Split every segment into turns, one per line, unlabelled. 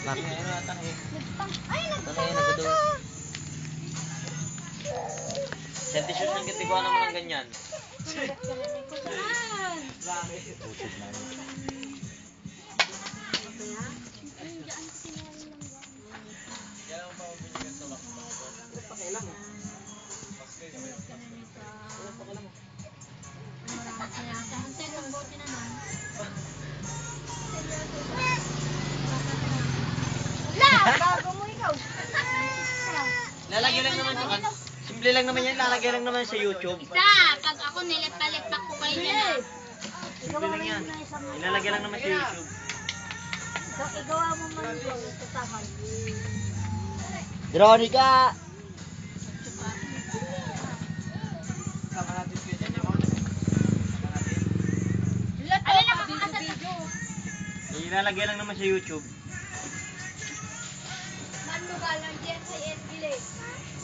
Mak.
Ay,
nagtanga. Senti shoes ang kitiguan naman ng ganyan.
Bago mo ikaw.
Lalagyan lang naman sa simple lang naman yan, lalagyan lang naman sa YouTube.
Pag ako nilipa-lipak ko kayo na.
Simple lang yan. Ilalagyan lang naman sa YouTube.
Igawa mo man ito. Tutakan.
Veronica!
Alin na makakasal na.
Ilalagyan lang naman sa YouTube.
Manugalan dyan sa Edgile.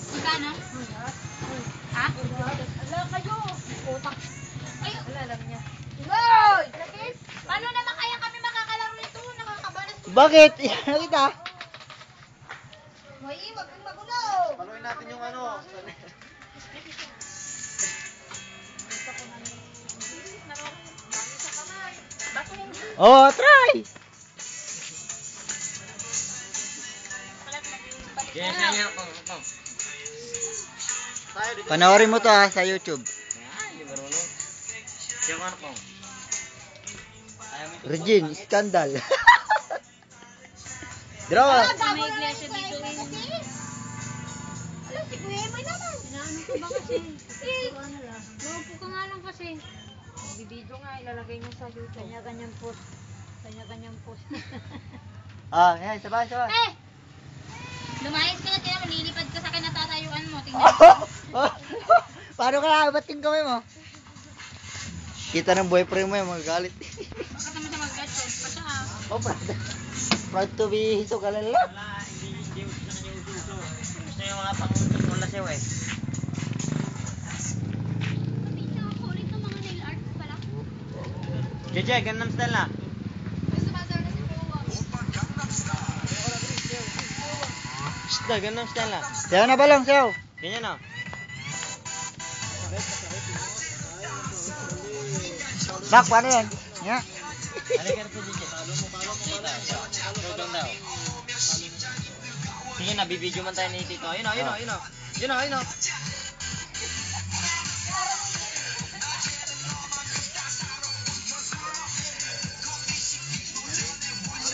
Magkano? Ha?
Ala kayo. Utak.
Ay,
Wala lang niya. Hoy!
paano naman kaya kami makakalaro nito? Nakakabalas.
Bakit? Yan kita.
May wag kang magulo.
Paluin natin yung ano. Oh, try! Yes, yan. Panoorin mo to ha sa YouTube. Hindi marunong. Yung ano po? Regine, skandal. Draw.
May iglesia dito eh.
Ala, si Kuya may naman.
Inaano ko ba kasi? Ano lang? Maupo ka nga lang kasi.
Bibidyo nga, ilalagay niya sa YouTube. Kanya-kanyang post. Kanya-kanyang post.
Yan, sabay.
Eh! Lumayas ka na, tinan mo, nilipad ka sa akin na tatayuan mo. Tingnan mo.
Paano ka nakabating kamay mo? Kita ng boyfriend mo yung magagalit.
Bakit naman siya mag-gadget? Pa siya ah.
Oh, proud to be hiso ka lang.
Wala, hindi gusto niya uso. Gusto niya mga pang-wala siya eh.
Kulit ng mga nail art pala.
Jeje, Gangnam Style na.
Sumadar na si Powa.
Shhh, Gangnam Style na.
Sayaw na balong, sayaw.
Ganyan na.
Bak, paano yan? Nga.
Halika na po, Jeje. Show down daw. Sige na, bibidyo man tayo ni Tito. Ayun o.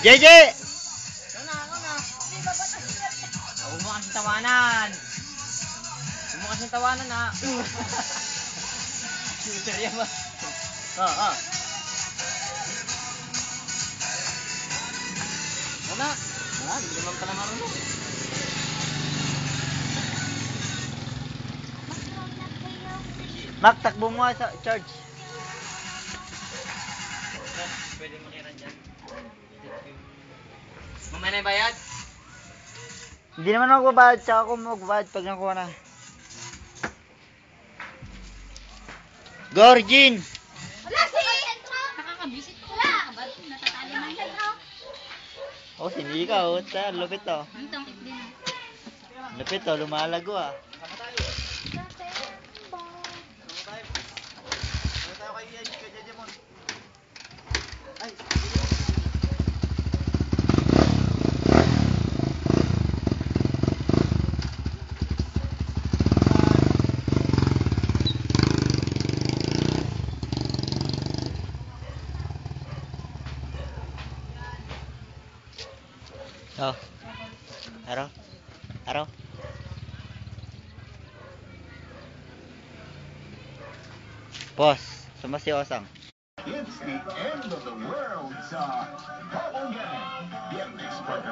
JJ!
Ako na. Huwag mo kasing tawanan. Ha. Serya ba? Wala. Hindi naman pala marunong.
Mak, takbo mo sa charge.
Pwede mo kiran dyan. Mamaya na yung bayad?
Hindi naman ako magbabayad, tsaka ako magbabayad pag nakuha na. Gorgin!
Wala, si Entro.
Nakakabisit ko. Nakakabad. Natatali man siya.
Oh, sindi ka, oh. Lupit to.
Ang tangkit din.
Lupit to, lumalago ah. Oh. Araw. Pause. Sumasyosang.
It's the end of the world sa Bubble Gang. Viernes por